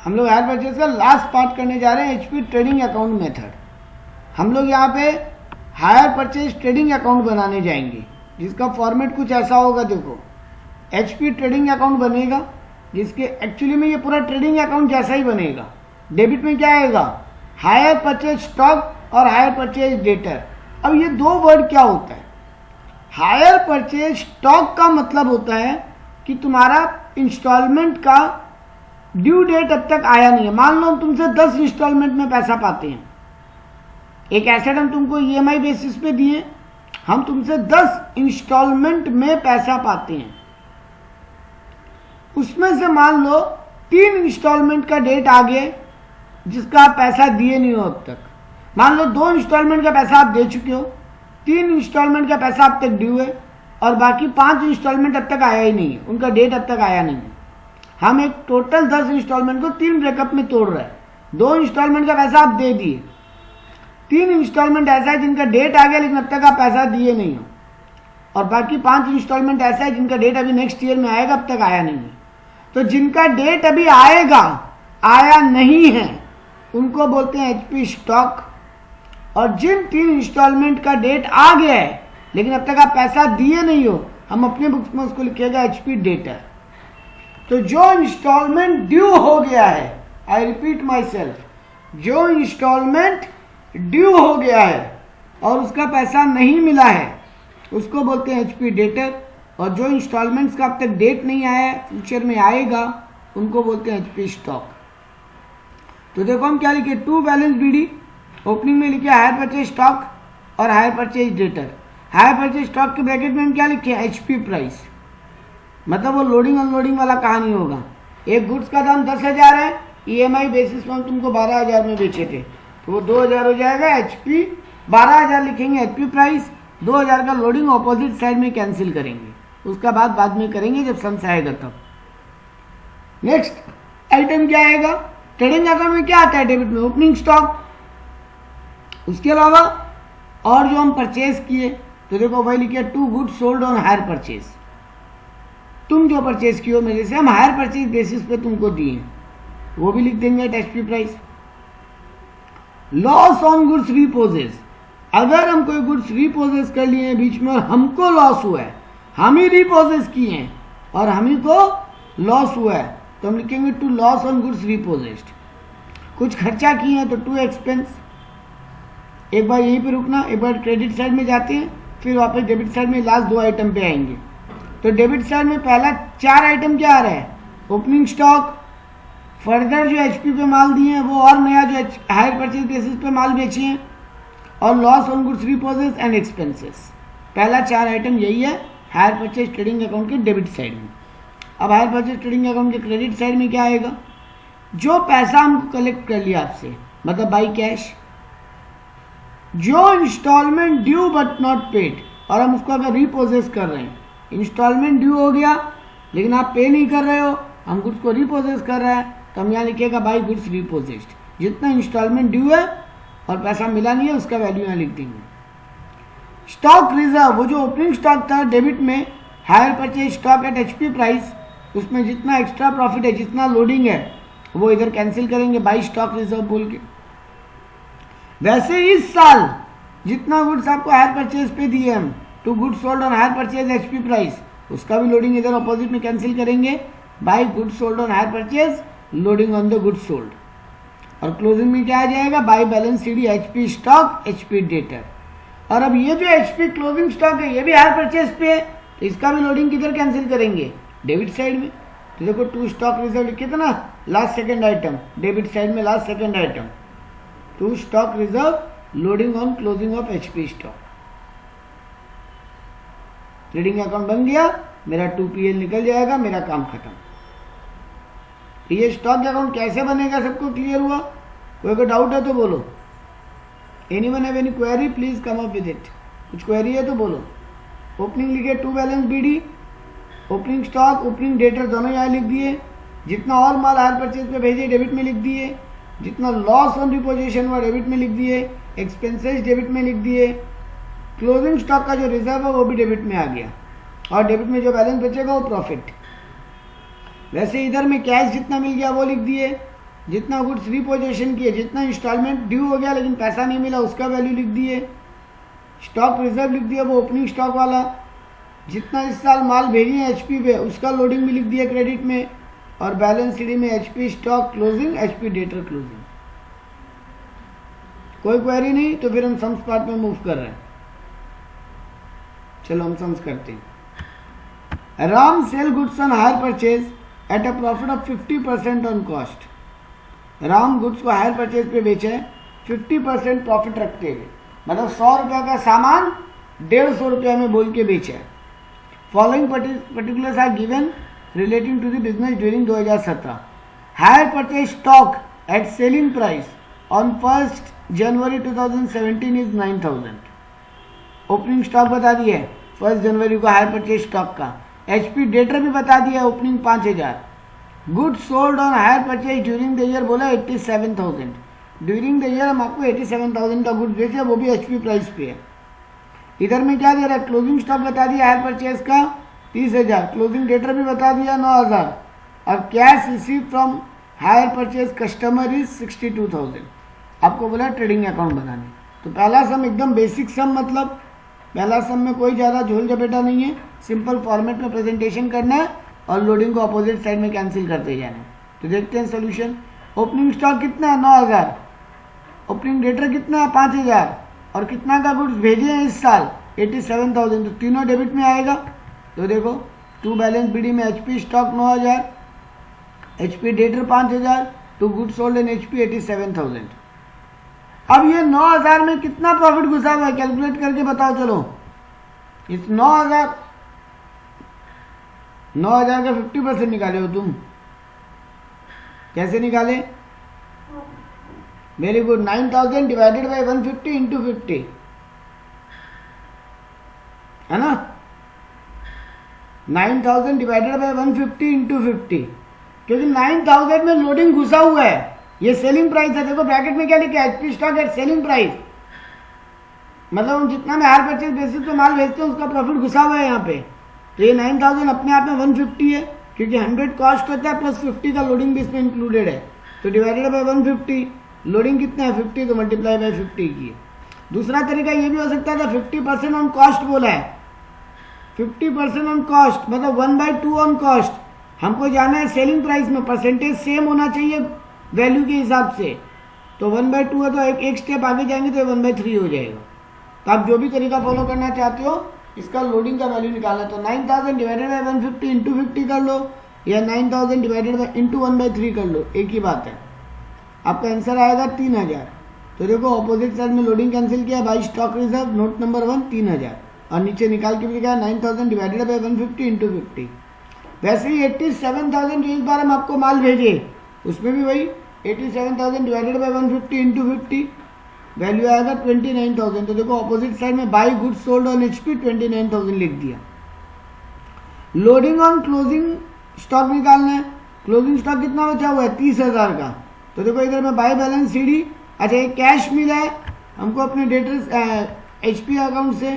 हम लोग hire purchase का लास्ट पार्ट करने जा रहे हैं, एचपी ट्रेडिंग अकाउंट मेथड। हम लोग यहाँ पे हायर परचेज ट्रेडिंग अकाउंट बनाने जाएंगे, जिसका फॉर्मेट कुछ ऐसा होगा। देखो, एचपी ट्रेडिंग अकाउंट बनेगा, जिसके एक्चुअली में ये पूरा ट्रेडिंग अकाउंट जैसा ही बनेगा। डेबिट में क्या आएगा? हायर परचेज स्टॉक और हायर परचेज डेटर। अब ये दो वर्ड क्या होता है? हायर परचेज स्टॉक का मतलब होता है कि तुम्हारा इंस्टॉलमेंट का ड्यू डेट अब तक आया नहीं है। मान लो हम तुमसे 10 इंस्टॉलमेंट में पैसा पाते हैं। एक एसेट हम तुमको ईएमआई बेसिस पे दिए, हम तुमसे 10 इंस्टॉलमेंट में पैसा पाते हैं। उसमें से मान लो 3 इंस्टॉलमेंट का डेट आ गया जिसका आप पैसा दिए नहीं हो अब तक। मान लो 2 इंस्टॉलमेंट का पैसा आप दे चुके हो, 3 इंस्टॉलमेंट का पैसा अब तक ड्यू है और बाकी 5 इंस्टॉलमेंट अब तक आया ही नहीं है, उनका डेट अब तक आया नहीं है। हम एक टोटल 10 इंस्टॉलमेंट को 3 ब्रेकअप में तोड़ रहे हैं। 2 इंस्टॉलमेंट का पैसा आप दे दिए, 3 इंस्टॉलमेंट ऐसा है जिनका डेट आ गया लेकिन अब तक आप पैसा दिए नहीं हो, और बाकी 5 इंस्टॉलमेंट ऐसा है जिनका डेट अभी नेक्स्ट ईयर में आएगा, अब तक आया नहीं है। तो जिनका डेट अभी आएगा, आया नहीं है, उनको बोलते हैं एचपी स्टॉक। और जिन 3 इंस्टॉलमेंट का डेट आ गया है लेकिन अब तक आप पैसा दिए नहीं हो, हम अपने बुक्स में उसको लिखिएगा एचपी डेटर। तो जो इंस्टॉलमेंट ड्यू हो गया है, आई रिपीट माई सेल्फ, जो इंस्टॉलमेंट ड्यू हो गया है और उसका पैसा नहीं मिला है, उसको बोलते हैं एचपी डेटर। और जो इंस्टॉलमेंट्स का अब तक डेट नहीं आया है, फ्यूचर में आएगा, उनको बोलते हैं एचपी स्टॉक। तो देखो हम क्या लिखे, टू बैलेंस बीडी, ओपनिंग में लिखे हायर परचेज स्टॉक और higher purchase debtor. Higher purchase stock के ब्रैकेट में हम क्या लिखे? HP price. मतलब वो लोडिंग अनलोडिंग वाला कहानी होगा। एक गुड्स का दाम 10,000 है, ईएमआई बेसिस में हम तुमको 12,000 में बेचे थे, तो वो 2,000 हो जाएगा। एचपी 12,000 लिखेंगे एचपी प्राइस, 2,000 का लोडिंग ऑपोजिट साइड में कैंसिल करेंगे, उसका बाद में करेंगे जब सम्स आएगा तब। नेक्स्ट आइटम क्या आएगा? ट्रेडिंग अकाउंट में क्या आता है? डेबिट में ओपनिंग स्टॉक। उसके अलावा और जो हम परचेज किए, तो देखो वही लिखिए to goods sold on hire purchase. तुम जो परचेज किए मेरे से, हम हायर परचेज बेसिस पे तुमको दिए, वो भी लिख देंगे at HP price. Loss on goods repossess, अगर हम कोई गुड्स रीपोजेस कर लिए हैं बीच में और हमको लॉस हुआ है, हम ही रीपोजेस किए हैं और हम ही को लॉस हुआ है, तो हम लिखेंगे टू लॉस ऑन गुड्स रीपोजेस्ड। कुछ खर्चा किए हैं तो टू एक्सपेंस। एक बार यहीं पे रुकना, एक बार क्रेडिट साइड में जाते हैं, फिर वापस डेबिट साइड में लास्ट 2 आइटम पे आएंगे। तो डेबिट साइड में पहला 4 आइटम क्या आ रहा है? ओपनिंग स्टॉक, फर्दर जो एचपी पे माल दिए हैं वो, और नया जो हायर परचेज बेसिस पे माल बेचे हैं, और loss on goods repossess and expenses. पहला 4 आइटम यही है हायर परचेज ट्रेडिंग अकाउंट के डेबिट साइड में। अब हायर परचेज ट्रेडिंग अकाउंट के क्रेडिट साइड में क्या आएगा? जो पैसा हमको कलेक्ट कर लिया आपसे, मतलब बाई कैश, जो instalment due but not paid, और हम उसको अगर रीपोजेस कर रहे हैं, इंस्टॉलमेंट ड्यू हो गया लेकिन आप पे नहीं कर रहे हो, हम गुड्स को रीपोजेस कर रहे हैं, तो हम यहाँ लिखेगा बाई गुड्स रीपोजेस्ड। जितना इंस्टॉलमेंट ड्यू है और पैसा मिला नहीं है, उसका वैल्यू यहाँ लिख देंगे। स्टॉक रिजर्व, वो जो ओपनिंग स्टॉक था डेबिट में, higher purchase stock eight HP price, उसमें जितना एक्स्ट्रा प्रॉफिट है, जितना लोडिंग है, वो इधर कैंसिल करेंगे बाई स्टॉक रिजर्व बोल के। वैसे इस साल जितना गुड्स आपको हायर परचेज पे दिए हम, to goods sold on hire purchase HP price, उसका भी लोडिंग इधर ऑपोजिट में कैंसिल करेंगे by goods sold on hire purchase, loading on the goods sold. और क्लोजिंग में क्या आ जाएगा? By balance CD HP stock HP debtor. और अब ये जो एचपी क्लोजिंग स्टॉक है, ये भी हायर परचेज पे है, तो इसका भी लोडिंग किधर कैंसिल करेंगे? डेबिट साइड में। तो देखो टू स्टॉक रिजर्व लिखे थे ना, last second item, debit side में last second item, to stock reserve loading on closing of HP stock. Trading account बन गया, मेरा 2PL निकल जाएगा, मेरा काम खत्म। तो ये स्टॉक अकाउंट कैसे बनेगा, सबको क्लियर हुआ? कोई डाउट है तो बोलो। Anyone have any query, please come up with it. कुछ क्वेरी है तो बोलो। ओपनिंग लिखे to balance BD, opening stock, opening debtor दोनों यहाँ लिख दिए। जितना और माल हायर परचेज पे भेजे डेबिट में लिख दिए, जितना लॉस ऑन रिपोजिशन हुआ डेबिट में लिख दिए, एक्सपेंसेस डेबिट में लिख दिए, क्लोजिंग स्टॉक का जो रिजर्व है वो भी डेबिट में आ गया, और डेबिट में जो बैलेंस बचेगा वो प्रॉफिट। वैसे इधर में कैश जितना मिल गया वो लिख दिए, जितना गुड्स रिपोजिशन किए, जितना इंस्टॉलमेंट ड्यू हो गया लेकिन पैसा नहीं मिला उसका वैल्यू लिख दिए, स्टॉक रिजर्व लिख दिया वो ओपनिंग स्टॉक वाला, जितना इस साल माल भेजी है एचपी पे उसका लोडिंग भी लिख दिया क्रेडिट में, और बैलेंस शीट में HP stock closing, HP debtor closing. कोई क्वेरी नहीं तो फिर हम सम्स पार्ट में मूव कर रहे हैं। चलो हम सम्स करते हैं। Ram sell goods on hire purchase at a profit of 50% on cost. Ram goods को हायर परचेज पे बेचे 50% प्रॉफिट रखते हुए, मतलब 100 रुपया का सामान 150 रुपया में बोल के बेचा है। Following particulars are given relating to the business during 2017। Hire purchase stock at selling price on 1 January 2017 is 9000। Opening stock बता दिया है 1 जनवरी को हायर परचेज स्टॉक का। एचपी डेटर भी बता दिया है opening 5000। Goods sold on hire purchase during the year बोला 87,000। ड्यूरिंग द ईयर हम आपको 87,000 का गुड्स बेचे, वो भी एचपी प्राइस पे है। इधर में क्या दे रहा है, क्लोजिंग स्टॉक बता दिया हायर परचेज का 30,000, क्लोजिंग डेटर भी बता दिया 9,000, और cash receive from higher purchase customer is 62,000। आपको बोला ट्रेडिंग अकाउंट बनाने। तो पहला सम एकदम बेसिक सम, मतलब पहला सम में कोई ज़्यादा झोल झपेटा नहीं है, सिंपल फॉर्मेट में प्रेजेंटेशन करना है और लोडिंग को अपोजिट साइड में कैंसिल करते जाना है। तो देखते हैं सोल्यूशन। ओपनिंग स्टॉक कितना है 9,000, ओपनिंग डेटर कितना है 5,000, और कितना का गुड्स भेजे हैं इस साल 87,000। तो तीनों डेबिट में आएगा। तो देखो टू बैलेंस बीडी में HP stock 9,000, HP debtor 5,000, to goods sold in HP 87,000। अब ये 9,000 में कितना प्रॉफिट घुसा हुआ है कैलकुलेट करके बताओ। चलो इस 9,000 का 50% निकाले हो तुम, कैसे निकाले? Very good, 9,000 divided by 150 into 50 है ना। 9,000 डिवाइडेड बाई 150 इंटू 50, क्योंकि 9,000 में लोडिंग घुसा हुआ है। ये सेलिंग प्राइस है। देखो ब्रैकेट में क्या लिखा है, HP stock at selling price, मतलब हम जितना में हायर परचेज बेसिस पे माल बेचते हैं उसका प्रॉफिट घुसा हुआ है यहाँ पे। तो ये 9,000 अपने आप में 150 है, क्योंकि 100 कॉस्ट होता है प्लस 50 का लोडिंग भी इसमें इंक्लूडेड है। तो डिवाइडेड बाई 150, लोडिंग कितना है 50, तो मल्टीप्लाई बाई 50 की। दूसरा तरीका ये भी हो सकता था 50% ऑन कॉस्ट बोला है, 50% ऑन कॉस्ट मतलब 1/2 ऑन कॉस्ट। हमको जाना है सेलिंग प्राइस में, परसेंटेज सेम होना चाहिए वैल्यू के हिसाब से। तो 1/2 है तो एक स्टेप आगे जाएंगे तो 1/3 हो जाएगा। तो आप जो भी तरीका फॉलो करना चाहते हो इसका लोडिंग का वैल्यू निकालना, तो 9,000 डिवाइडेड बाई 150 इंटू 50 कर लो, या 9,000 डिवाइडेड बाई इंटू 1/3 कर लो, एक ही बात है। आपका आंसर आएगा 3,000। तो देखो अपोजिट साइड में लोडिंग कैंसिल किया, by stock reserve note number 1 3,000, और नीचे निकाल के भी लिखा 9,000 डिवाइडेड बाई 150 इंटू 50। वैसे ही 87,000 जो इस बार हम आपको माल भेजे उसमें भी वही 87,000 डिवाइडेड बाई 150 इंटू 50, वैल्यू आएगा 29,000। तो देखो अपोजिट साइड में by goods sold on HP 29,000 लिख दिया। लोडिंग ऑन क्लोजिंग स्टॉक निकालना है। क्लोजिंग स्टॉक कितना बचा हुआ है 30,000 का। तो देखो इधर में बाई बैलेंस सीडी, अच्छा ये कैश मिला है हमको अपने डेटर एचपी अकाउंट से,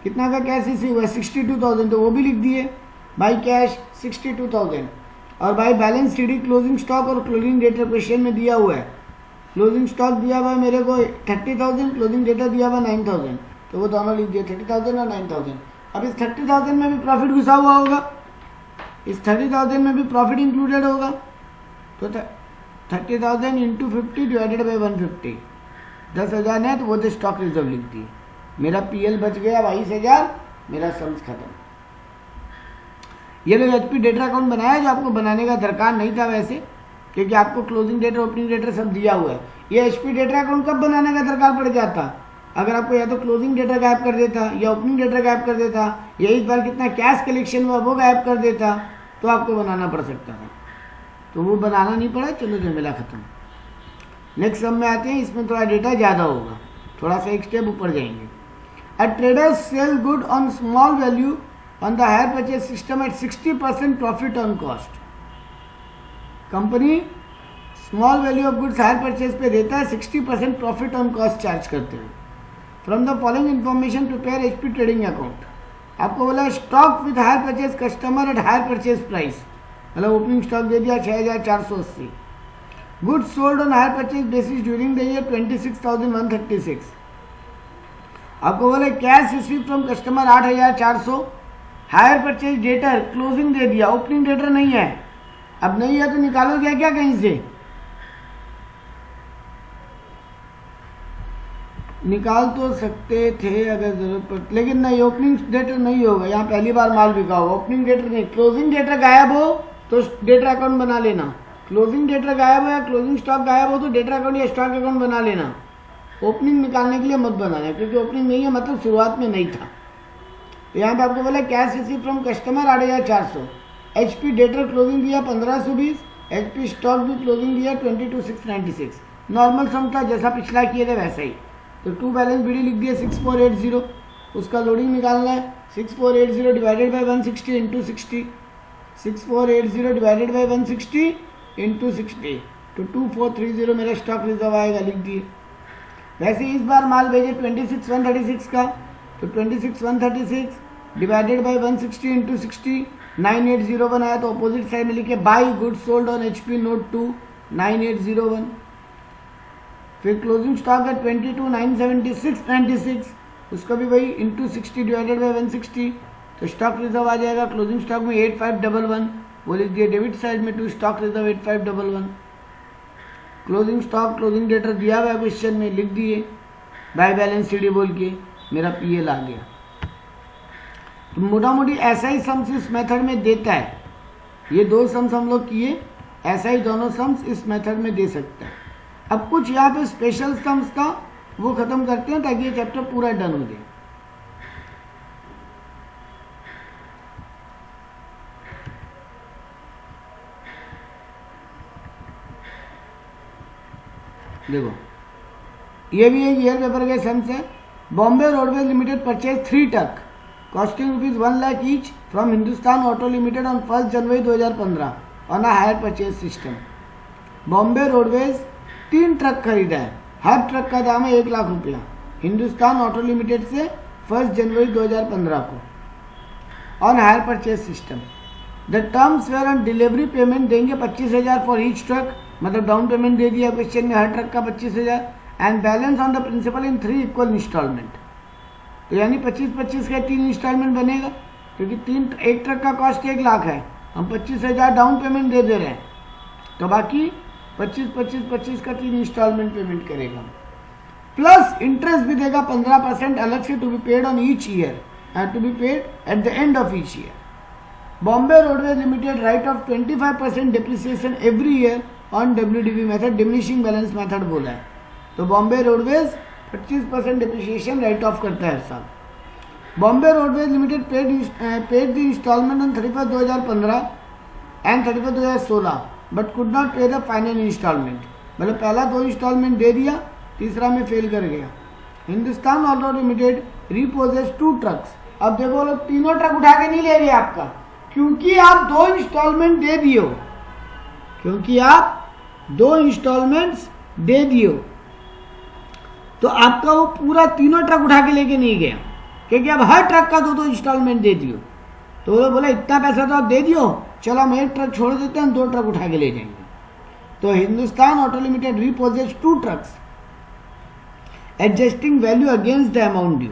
कितना का कैश रिसीव हुआ है 62,000, तो वो भी लिख दिए बाई कैश 62,000, और by balance CD closing stock और क्लोजिंग डेटर क्वेश्चन में दिया हुआ है। क्लोजिंग स्टॉक दिया हुआ है मेरे को 30,000, क्लोजिंग डेटा दिया हुआ 9,000, तो वो दोनों लिख दिए 30,000 और 9,000। अब इस 30,000 में भी प्रॉफिट घुसा हुआ होगा, इस 30,000 में भी प्रॉफिट इंक्लूडेड होगा। तो 30,000 इंटू 50 डिवाइडेड बाई 150, 10,000 है तो वो तो स्टॉक रिजर्व लिख दिए। मेरा पीएल बच गया 22,000, मेरा सम्स खत्म। ये लोग एचपी डेटा अकाउंट बनाया जो आपको बनाने का दरकार नहीं था वैसे, क्योंकि आपको क्लोजिंग डेटा ओपनिंग डेटा सब दिया हुआ है। ये एचपी डेटा अकाउंट कब बनाने का दरकार पड़ जाता, अगर आपको या तो क्लोजिंग डेटा गायब कर देता, या ओपनिंग डेटा गायब कर देता, या इस बार कितना कैश कलेक्शन हुआ वो गायब कर देता, तो आपको बनाना पड़ सकता था। तो वो बनाना नहीं पड़ा, चलो झमेला खत्म। नेक्स्ट सम में आते हैं, इसमें थोड़ा डेटा ज़्यादा होगा, थोड़ा सा एक स्टेप ऊपर जाएंगे। A trader sell good on small value on the hire purchase system at 60% profit on cost. Company small value of goods hire purchase पे देता है 60% प्रॉफिट ऑन कॉस्ट चार्ज करते हुए। From the following information prepare HP trading account. आपको बोला stock with hire purchase customer at hire purchase price, मतलब opening stock दे दिया 6,480। Goods sold on hire purchase basis during the year 26,136। आपको बोले cash receive from customer 8,400, hire purchase debtor closing दे दिया, opening debtor नहीं है। अब नहीं है तो निकालो क्या कहीं से, निकाल तो सकते थे अगर जरूरत पड़ती, लेकिन नहीं, ओपनिंग डेटर नहीं होगा, यहाँ पहली बार माल बिका होगा, ओपनिंग डेटर नहीं। क्लोजिंग डेटर गायब हो तो डेटर अकाउंट बना लेना, क्लोजिंग डेटर गायब हो या क्लोजिंग स्टॉक गायब हो तो डेटर अकाउंट या स्टॉक अकाउंट बना लेना। ओपनिंग निकालने के लिए मत बनाना, क्योंकि ओपनिंग नहीं है मतलब शुरुआत में नहीं था। तो यहाँ पे आपको बोला cash receive from customer 8,400, HP debtor closing दिया 1,520, HP स्टॉक भी क्लोजिंग दिया 22,696। नॉर्मल सम था जैसा पिछला किए थे वैसा ही। तो टू बैलेंस BD लिख दिया 6480, उसका लोडिंग निकालना है। 6480 divided by 160 into 60, 6480 divided by 160 into 60, तो 2430 मेरा स्टॉक रिजर्व आएगा, लिख दिए। वैसे इस बार माल भेजे 26,136 का, तो 26,136 डिवाइडेड बाई 160 इंटू 60, 9801 आया। तो अपोजिट साइड में लिखे by goods sold on HP note 2 9801। फिर क्लोजिंग स्टॉक है 22,976.96, उसका भी वही इंटू 60 डिवाइडेड बाई 160, तो स्टॉक रिजर्व आ जाएगा। क्लोजिंग स्टॉक में 8511, वो लिख दिए डेबिट साइड में, to stock reserve 8511। Closing stock closing debtor दिया हुआ है क्वेश्चन में, लिख दिए बाय बैलेंस CD बोल के, मेरा PL आ गया। तो मोटा मोटी ऐसा ही सम्स इस मेथड में देता है। ये दो सम्स हम लोग किए, ऐसा ही दोनों सम्स इस मेथड में दे सकता है। अब कुछ यहाँ पे स्पेशल सम्स का वो खत्म करते हैं ताकि ये चैप्टर पूरा डन हो जाए। देखो ये भी एक ईयर पेपर के सम्स है। Bombay roadways limited purchase 3 truck costing ₹1 lakh each from Hindustan auto limited on 1 January 2015 on a higher purchase system. Bombay roadways 3 truck खरीदा है, हर ट्रक का दाम है 1 लाख रुपया, हिंदुस्तान ऑटो लिमिटेड से 1 जनवरी 2015 को on hire purchase system. The terms were on delivery payment देंगे 25,000 for each truck, मतलब डाउन पेमेंट दे दिया क्वेश्चन में हर ट्रक का 25,000, and balance on the principal in 3 equal instalment. तो यानी 25-25 का 3 इंस्टॉलमेंट बनेगा, क्योंकि एक ट्रक का कॉस्ट 1 लाख है, हम 25,000 डाउन पेमेंट दे रहे हैं, तो बाकी 25 का 3 इंस्टॉलमेंट पेमेंट करेगा। प्लस इंटरेस्ट भी देगा 15% अलग से, to be paid on each year and to be paid at the end of each year. Bombay roadways limited write off 25% depreciation every year on WDV method, diminishing balance method बोला है। तो Bombay roadways 25% depreciation write off करता है हर साल। Bombay roadways limited paid the instalment on 31 2015 and 31 2016 but could not पे the final instalment, मतलब पहला 2 इंस्टॉलमेंट दे दिया, तीसरा में फेल कर गया। Hindustan auto limited repossess 2 trucks. अब देखो लोग तीनों ट्रक उठा के नहीं ले रहे आपका, क्योंकि आप 2 इंस्टॉलमेंट दे दियो, क्योंकि आप 2 इंस्टॉलमेंट्स दे दियो, तो आपका वो पूरा तीनों ट्रक उठा के लेके नहीं गया, क्योंकि अब हर ट्रक का 2-2 इंस्टॉलमेंट दे दियो। तो वो बोला इतना पैसा तो आप दे दियो, चलो हम 1 ट्रक छोड़ देते हैं, 2 ट्रक उठा के ले जाएंगे। तो Hindustan auto limited repossess 2 trucks adjusting value against the amount due.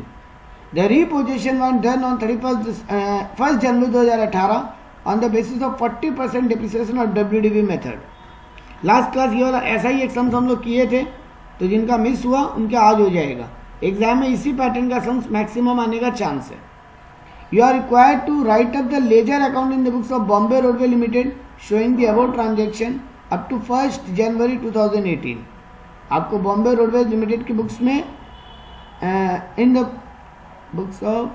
The repossession one done on 1 January 2018 on the basis of 40% depreciation of WDV method. Last class ये वाला ऐसा ही एक सम्स हम लोग किए थे, तो जिनका मिस हुआ उनका आज हो जाएगा। एग्जाम में इसी पैटर्न का सम्स मैक्सिमम आने का चांस है। You are required to write up the ledger account in the books of Bombay Roadway Limited showing the above transaction up to 1st January 2018। आपको बॉम्बे रोडवेज लिमिटेड की books में इन the books of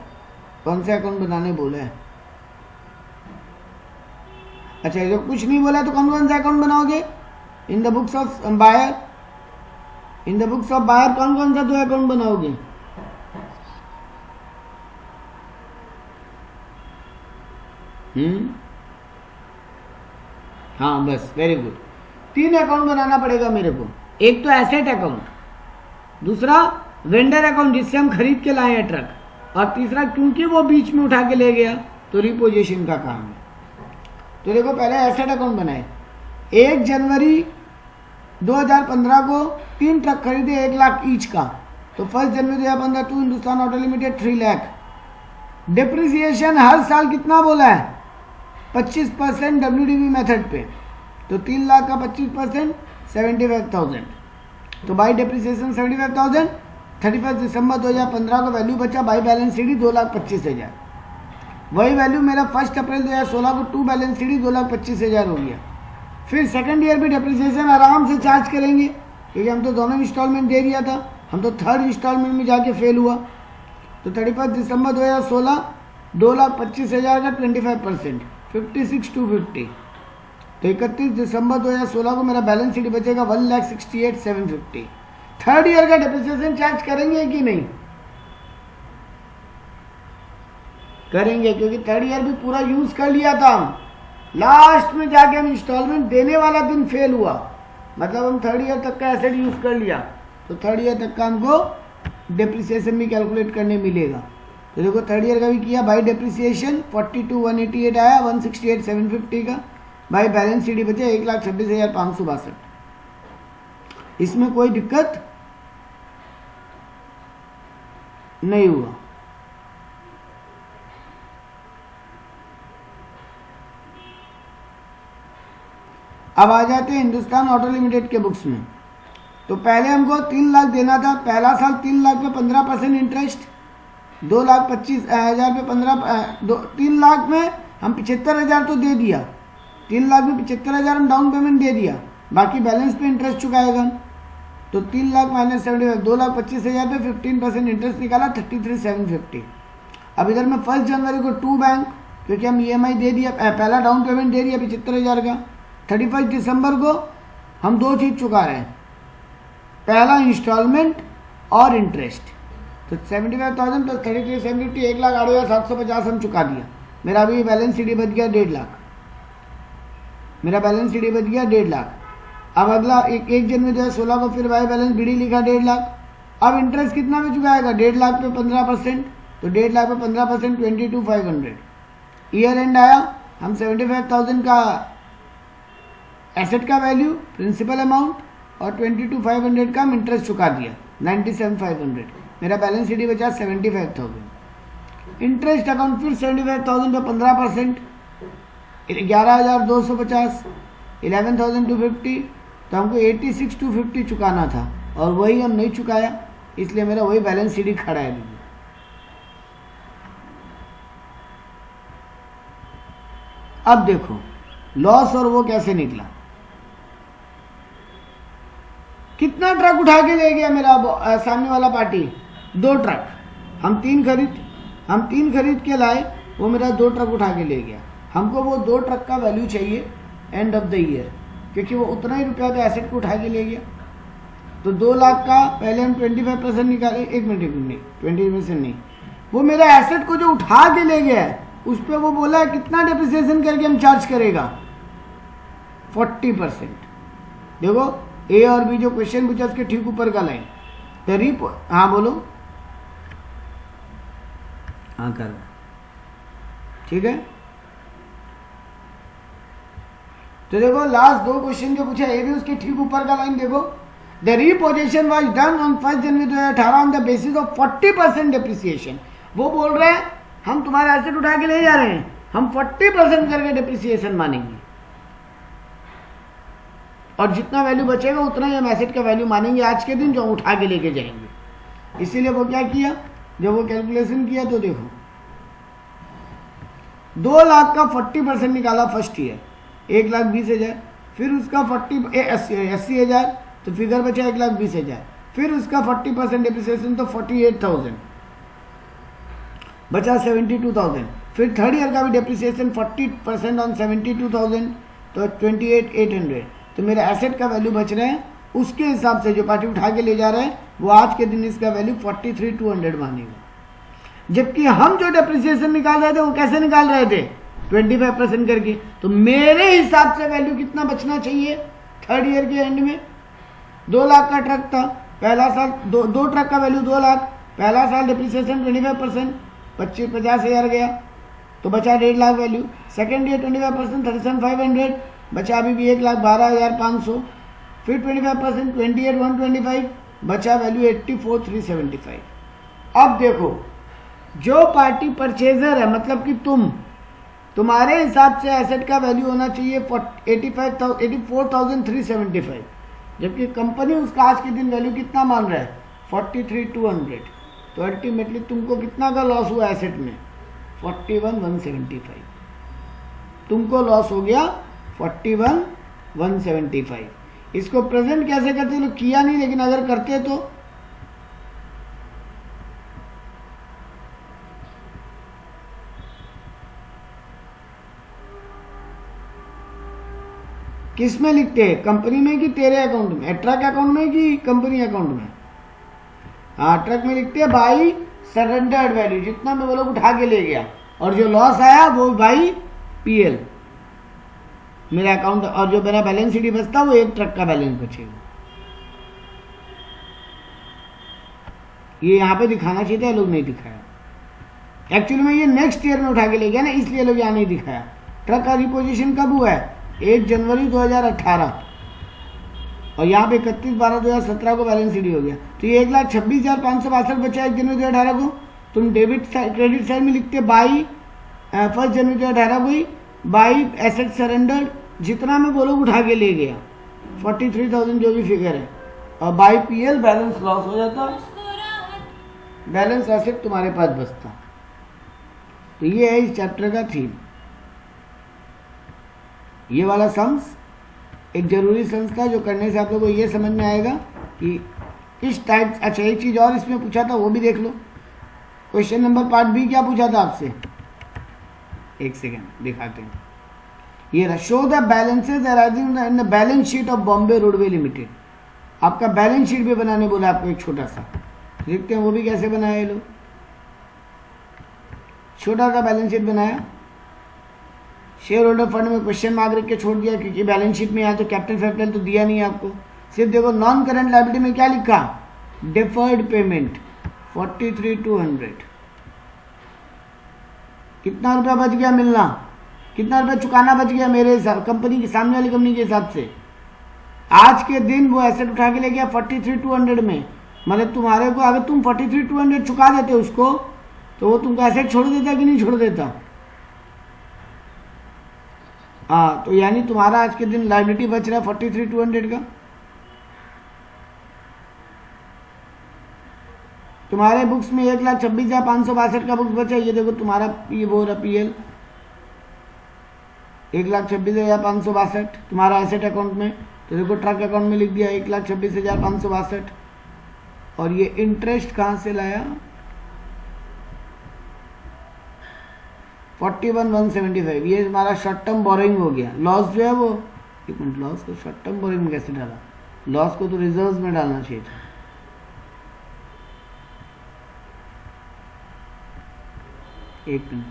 कौन सा account बनाने बोला है? अच्छा, जब कुछ नहीं बोला तो कौन कौन सा अकाउंट बनाओगे? In the books of buyer, in the books of buyer कौन कौन सा 2 अकाउंट बनाओगे? हाँ बस, वेरी गुड। 3 अकाउंट बनाना पड़ेगा मेरे को। एक तो एसेट अकाउंट, दूसरा वेंडर अकाउंट जिससे हम खरीद के लाए हैं ट्रक, और तीसरा क्योंकि वो बीच में उठा के ले गया तो रिपोजिशन का काम है। तो देखो पहले एसेट अकाउंट बनाए। 1 जनवरी 2015 को 3 ट्रक खरीदे 1 लाख ईच का, तो 1 जनवरी 2015 to Hindustan auto limited 3 lakh. Depreciation हर साल कितना बोला है? 25% WDV मेथड पे, तो 3 लाख का 25% 75,000, तो बाई डिप्रिसिएशन 75,000। 31 दिसंबर 2015 को वैल्यू बचा बाई बैलेंस शीट 2,25,000। वही वैल्यू मेरा 1 अप्रैल 2016 को टू बैलेंस शीट 2,25,000 हो गया। फिर सेकंड ईयर भी डिप्रिसिएशन आराम से चार्ज करेंगे, क्योंकि हम तो दोनों इंस्टॉलमेंट दे दिया था, हम तो थर्ड इंस्टॉलमेंट में जाके फेल हुआ। तो 31 दिसंबर 2016 2,25,000 का 25%, 56,250। तो 31 दिसंबर 2016 को मेरा बैलेंस शीट बचेगा 1,68,750। थर्ड ईयर का डिप्रिसिएशन चार्ज करेंगे कि नहीं? करेंगे, क्योंकि थर्ड ईयर भी पूरा यूज कर लिया था हम। लास्ट में जाके हम इंस्टॉलमेंट देने वाला दिन फेल हुआ, मतलब हम थर्ड ईयर तक का एसेट यूज कर लिया, तो थर्ड ईयर तक का हमको डिप्रिसिएशन भी कैलकुलेट करने मिलेगा। तो देखो थर्ड ईयर का भी किया, बाई डिप्रिसिएशन 42,188 आया, 168,750 का, बाई बैलेंस शीट बचे 1,26,562। इसमें कोई दिक्कत नहीं हुआ। अब आ जाते हैं हिंदुस्तान ऑटो लिमिटेड के बुक्स में। तो पहले हमको 3 लाख देना था, पहला साल 3 लाख पे 15% इंटरेस्ट, 2,25,000 पे 3 लाख में हम 75,000 तो दे दिया, 3 लाख में 75,000 हम डाउन पेमेंट दे दिया, बाकी बैलेंस पे इंटरेस्ट चुकाएगा। तो 3 लाख माइनस 75, 2,25,000 पे 15% इंटरेस्ट निकाला, 33,750। अब इधर में 1 जनवरी को टू बैंक, क्योंकि हम EMI दे दिया, पहला डाउन पेमेंट दे दिया 75,000 का। 31 दिसंबर को हम 2 चीज चुका रहे हैं, पहला इंस्टॉलमेंट और इंटरेस्ट। तो 75,000 प्लस 33,750, 1,08,750 हम चुका दिया। मेरा अभी बैलेंस शीट बच गया 1.5 लाख, मेरा बैलेंस शीट बच गया 1.5 लाख। अब अगला 1 जनवरी 2016 को फिर बाई बैलेंस BD लिखा 1.5 लाख। अब इंटरेस्ट कितना में चुकाएगा? 1.5 लाख पे 15%, तो 1.5 लाख पे 15% 22,500। ईयर एंड आया, हम 75,000 का एसेट का वैल्यू, प्रिंसिपल अमाउंट और 22,500 का हम इंटरेस्ट चुका दिया, 97,500। मेरा बैलेंस शीट बचा 75,000। इंटरेस्ट अकाउंट फिर 75,000 पे 15%, 11,250, 11,250, तो हमको 86,250 चुकाना था, और वही हम नहीं चुकाया, इसलिए मेरा वही बैलेंस शीट खड़ा है। अब देखो लॉस और वो कैसे निकला। कितना ट्रक उठा के ले गया मेरा सामने वाला पार्टी? 2 ट्रक। हम तीन खरीद के लाए, वो मेरा 2 ट्रक उठा के ले गया। हमको वो 2 ट्रक का वैल्यू चाहिए एंड ऑफ द ईयर, क्योंकि वो उतना ही रुपया का एसेट को उठा के ले गया। तो 2 लाख का पहले हम 25% निकाले, 1 मिनट नहीं, 20% नहीं, वो मेरा एसेट को जो उठा के ले गया है उस पर वो बोला है कितना डिप्रिसिएशन करके हम चार्ज करेगा? 40%। देखो A और B जो क्वेश्चन पूछा उसके ठीक ऊपर का लाइन, हाँ बोलो, हाँ कर, ठीक है। तो देखो लास्ट 2 क्वेश्चन जो पूछा A भी उसके ठीक ऊपर का लाइन देखो, the reposition was done on 1 January 2018 on the basis of 40% depreciation. वो बोल रहे हैं हम तुम्हारा एसेट उठा के ले जा रहे हैं, हम 40% करके डिप्रिसिएशन मानेंगे, और जितना वैल्यू बचेगा उतना ही हम एसेट का वैल्यू मानेंगे आज के दिन जो हम उठा के लेके जाएंगे। इसीलिए वो क्या किया, जब वो कैलकुलेशन किया तो देखो 2 लाख का 40% निकाला फर्स्ट ईयर, 1,20,000, फिर उसका 80,000, तो फिगर बचा 1,20,000, फिर उसका 40% डिप्रिसिएशन तो 48,000 बचा 72,000, फिर थर्ड ईयर का भी डिप्रिसिएशन 40% ऑन 72,000 तो 28,800। तो मेरा एसेट का वैल्यू बच रहे हैं उसके हिसाब से जो पार्टी उठा के ले जा रहे हैं वो आज के दिन इसका वैल्यू 43,200 मानेगा। जबकि हम जो डिप्रिसिएशन निकाल रहे थे वो कैसे निकाल रहे थे? 25% करके। तो मेरे हिसाब से वैल्यू कितना बचना चाहिए थर्ड ईयर के एंड में? 2 लाख का ट्रक था पहला साल, दो ट्रक का वैल्यू 2 लाख, पहला साल डिप्रिसिएशन 25%, 50,000 गया तो बचा 1.5 लाख वैल्यू। सेकेंड ईयर 25% 37,500 बचा अभी भी 1,12,500। फिर 25% 28,125, बचा वैल्यू 84,375। अब देखो जो पार्टी परचेजर है, मतलब कि तुम्हारे हिसाब से एसेट का वैल्यू होना चाहिए 84,375, जबकि कंपनी उसका आज के दिन वैल्यू कितना मान रहा है 43,200। तो अल्टीमेटली तुमको कितना का लॉस हुआ एसेट में 41,175। तुमको लॉस हो गया 41,175। इसको प्रेजेंट कैसे करते लोग किया नहीं, लेकिन अगर करते तो किस में लिखते हैं, कंपनी में कि तेरे अकाउंट में, ट्रक अकाउंट में कि कंपनी अकाउंट में? हाँ, ट्रक में लिखते हैं बाई सरेंडर्ड वैल्यू, जितना मैं वो लोग उठा के ले गया, और जो लॉस आया वो बाई पीएल मेरा अकाउंट, और जो मेरा बैलेंस शीट बचता वो एक ट्रक का बैलेंस बचेगा। ये यहाँ पे दिखाना चाहिए था, लोग नहीं दिखाया। एक्चुअली में ये नेक्स्ट ईयर में उठा के ले गया ना, इसलिए लोग यहाँ नहीं दिखाया। ट्रक का रिपोजिशन कब हुआ है 1 जनवरी 2018, और यहाँ पे 31/12/2017 को बैलेंस शीट हो गया। तो ये 1,26,562 बचा 1 जनवरी 2018 को। तुम डेबिट क्रेडिट साइड में लिखते बाई 1 जनवरी 2018 को ही बाई एसेट सरेंडर्ड, जितना में वो लोग उठा के ले गया 43,000 जो भी फिगर है, और बाई पीएल बैलेंस लॉस हो जाता, बैलेंस एसेट तुम्हारे पास बचता। तो ये है इस चैप्टर का थीम। ये वाला सम्स एक जरूरी सम्स था, जो करने से आप लोगों को ये समझ में आएगा कि इस टाइप। अच्छा, एक चीज और इसमें पूछा था, वो भी देख लो। क्वेश्चन नंबर पार्ट बी क्या पूछा था आपसे, एक सेकेंड दिखाते हैं। ये show the balances arising in the balance sheet of Bombay roadway limited. आपका बैलेंस शीट भी बनाने बोला आपको, एक छोटा सा देखते हैं वो भी कैसे बनाया ये लोग। छोटा सा बैलेंस शीट बनाया, शेयर होल्डर फंड में क्वेश्चन मार्क रख के छोड़ दिया, क्योंकि बैलेंस शीट में यहाँ तो कैपिटल तो दिया नहीं आपको। सिर्फ देखो नॉन करंट लायबिलिटी में क्या लिखा, डिफर्ड पेमेंट 43,200। कितना रुपया बच गया मिलना, कितना रुपया चुकाना बच गया मेरे हिसाब, कंपनी की सामने वाली कंपनी के हिसाब से। आज के दिन वो एसेट उठा के ले गया 43,200 में। मतलब तुम्हारे को अगर तुम 43,200 चुका देते उसको, तो वो तुमको एसेट छोड़ देता कि नहीं छोड़ देता? हाँ, तो यानी तुम्हारा आज के दिन लायबिलिटी बच रहा है 43,200 का। तुम्हारे बुक्स में 1,26,562 का बुक्स बचा। ये देखो तुम्हारा ये वो रहा पीएल 1,26,562 तुम्हारा एसेट अकाउंट में। तो देखो ट्रक अकाउंट में लिख दिया 1,26,562, और ये इंटरेस्ट कहाँ से लाया 41,175। ये हमारा शॉर्ट टर्म बोरिंग हो गया। लॉस जो है वो, एक मिनट, लॉस को शॉर्ट टर्म बोरिंग में कैसे डाला? लॉस को तो रिजर्व्स में डालना चाहिए था। एक मिनट,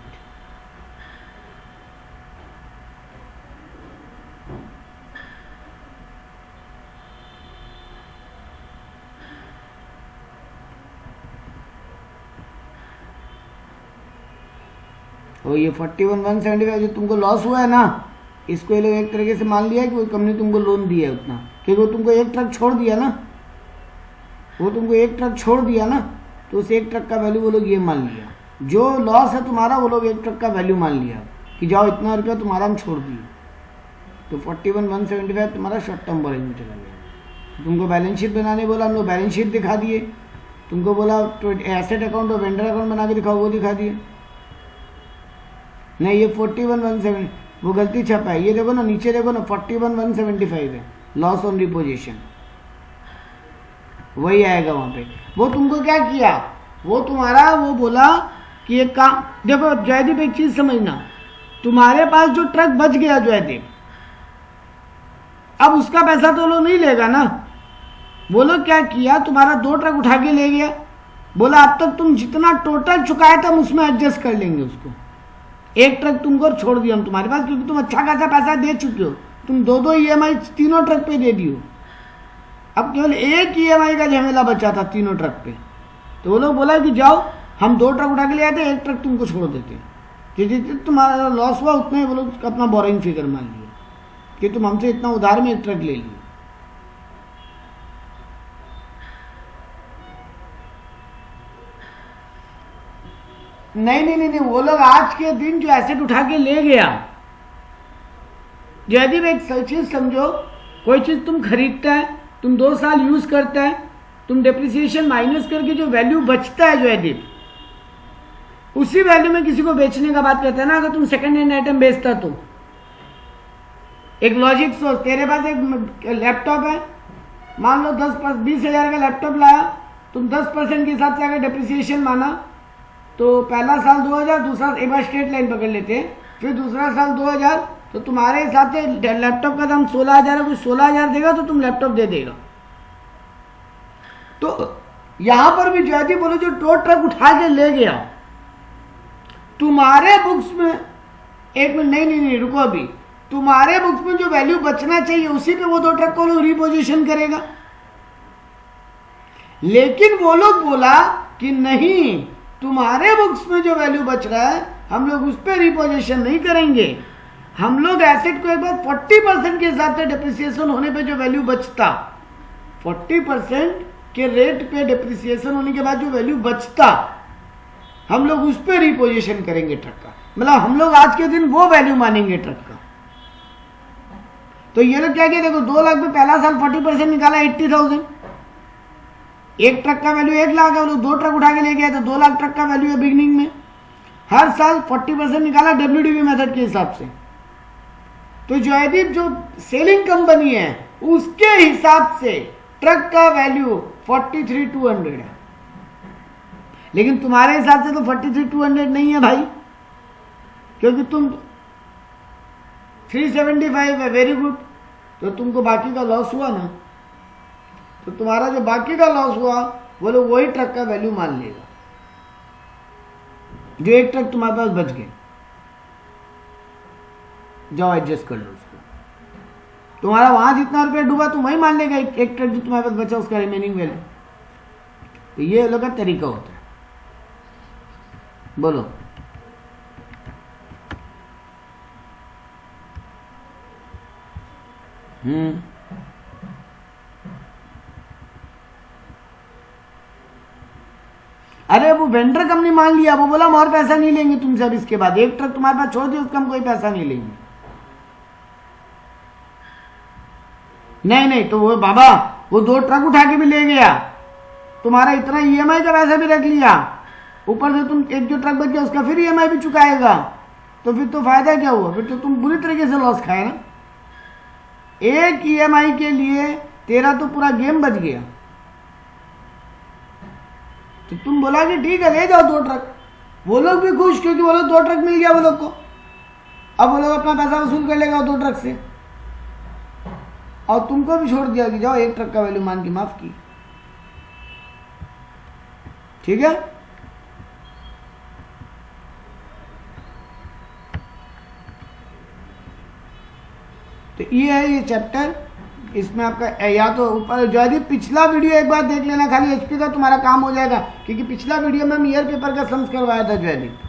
तो ये 41,175 जो तुमको लॉस हुआ है ना, इसको ये लोग एक तरीके से मान लिया है कि वो कंपनी तुमको लोन दिया है उतना, क्योंकि वो तुमको एक ट्रक छोड़ दिया ना, वो तुमको एक ट्रक छोड़ दिया ना, तो उस एक ट्रक का वैल्यू वो लोग ये मान लिया। जो लॉस है तुम्हारा वो लोग एक ट्रक का वैल्यू मान लिया कि जाओ इतना रुपया तुम्हारा हम छोड़ दिए। तो 41,175 तुम्हारा शॉर्ट टर्म बोरिंग में चला गया। तुमको बैलेंस शीट बनाने बोला, हम लोग बैलेंस शीट दिखा दिए। तुमको बोला एसेट अकाउंट और वेंडर अकाउंट बना के दिखाओ, वो दिखा दिए। नहीं, ये 41,170 वो गलती छपा है। ये देखो ना, नीचे देखो ना 41,175 है लॉस ऑन रिपोजिशन, वही आएगा वहां पे। वो तुमको क्या किया, वो तुम्हारा वो बोला कि एक काम देखो जयदीप, एक चीज समझना, तुम्हारे पास जो ट्रक बच गया जयदीप, अब उसका पैसा तो लोग नहीं लेगा ना। वो लोग क्या किया, तुम्हारा 2 ट्रक उठा के ले गया, बोला अब तक तुम जितना टोटल चुकाए थे हम उसमें एडजस्ट कर लेंगे उसको। एक ट्रक तुमको छोड़ दिया हम तुम्हारे पास, क्योंकि तुम अच्छा खासा पैसा दे चुके हो। तुम 2-2 EMI तीनों ट्रक पे दे दियो, अब केवल एक EMI का झमेला बचा था तीनों ट्रक पे। तो वो लोग बोला कि जाओ हम 2 ट्रक उठा के ले आते, एक ट्रक तुमको छोड़ देते। जितने तुम्हारा लॉस हुआ उतने वो लोग अपना बोरिंग फिगर मान लिया कि तुम हमसे इतना उधार में एक ट्रक ले लिए। नहीं, वो लोग आज के दिन जो एसेट उठा के ले गया, जयदीप एक चीज समझो, कोई चीज तुम खरीदता है, तुम 2 साल यूज करता है, तुम डेप्रिसिएशन माइनस करके जो वैल्यू बचता है जयदीप, उसी वैल्यू में किसी को बेचने का बात करते हैं ना। अगर तुम सेकंड हैंड आइटम बेचता तो एक लॉजिक सोच, तेरे पास एक लैपटॉप है, मान लो 20 हजार का लैपटॉप लाया, तुम 10% के हिसाब से अगर डेप्रिसिएशन माना तो पहला साल 2000, दूसरा, एक बार स्ट्रेट लाइन पकड़ लेते हैं, फिर दूसरा साल 2000, तो तुम्हारे हिसाब से लैपटॉप का दाम 16,000 है, कुछ 16,000 देगा तो तुम लैपटॉप दे देगा। तो यहां पर भी जयदीप बोलो जो टो ट्रक उठा के ले गया, तुम्हारे बुक्स में, एक मिनट, नहीं रुको, अभी तुम्हारे बुक्स में जो वैल्यू बचना चाहिए उसी पे वो 2 ट्रक को रिपोजिशन करेगा। लेकिन वो लोग बोला कि नहीं, तुम्हारे बुक्स में जो वैल्यू बच रहा है हम लोग उस पर रिपोजिशन नहीं करेंगे, हम लोग एसेट को एक बार 40% के हिसाब से डेप्रिसिएशन होने पे जो वैल्यू बचता, 40% के रेट पे डेप्रिसिएशन होने के बाद जो वैल्यू बचता, हम लोग उस पर रिपोजिशन करेंगे ट्रक का। मतलब हम लोग आज के दिन वो वैल्यू मानेंगे ट्रक का। तो ये लोग क्या किया, देखो 2 लाख में पहला साल 40% निकाला, 80,000, एक ट्रक का वैल्यू 1 लाख है, वो लोग 2 ट्रक उठा के ले गए तो 2 लाख ट्रक का वैल्यू है बिगिनिंग में। हर साल 40% निकाला WDV मेथड के हिसाब से। तो जयदीप जो सेलिंग कंपनी है उसके हिसाब से ट्रक का वैल्यू 43,200 है, लेकिन तुम्हारे हिसाब से तो 43,200 नहीं है भाई, क्योंकि तुम 375 है, वेरी गुड, तो तुमको बाकी का लॉस हुआ ना, तो तुम्हारा जो बाकी का लॉस हुआ वो लोग वही ट्रक का वैल्यू मान लेगा जो एक ट्रक तुम्हारे पास बच गए। जाओ एडजस्ट कर लो उसको, तुम्हारा वहां जितना रुपया डूबा तुम वही मान लेगा, एक ट्रक जो तुम्हारे पास बचा उसका रिमेनिंग वैल्यू। तो ये लोग का तरीका होता है। बोलो, अरे वो वेंडर कंपनी मान लिया, वो बोला हम और पैसा नहीं लेंगे तुमसे, अब इसके बाद एक ट्रक तुम्हारे पास छोड़ दिया, उसका हम कोई पैसा नहीं लेंगे। नहीं, तो वो बाबा वो 2 ट्रक उठा के भी ले गया, तुम्हारा इतना EMI का पैसा भी रख लिया, ऊपर से तुम एक जो ट्रक बच गया उसका फिर EMI भी चुकाएगा, तो फिर तो फायदा क्या हुआ, फिर तो तुम बुरी तरीके से लॉस खाए ना। एक EMI के लिए तेरा तो पूरा गेम बच गया। तो तुम बोला कि ठीक है ले जाओ 2 ट्रक, वो लोग भी खुश, क्योंकि वो लोग 2 ट्रक मिल गया वो लोग को, अब वो लोग अपना पैसा वसूल कर लेगा 2 ट्रक से, और तुमको भी छोड़ दिया कि जाओ 1 ट्रक का वैल्यू मान के माफ की। ठीक है, तो ये है ये चैप्टर, इसमें आपका या तो ऊपर जयदीप पिछला वीडियो एक बार देख लेना, खाली HP का तुम्हारा काम हो जाएगा, क्योंकि पिछला वीडियो में हम ईयर पेपर का सम्स करवाया था जयदीप।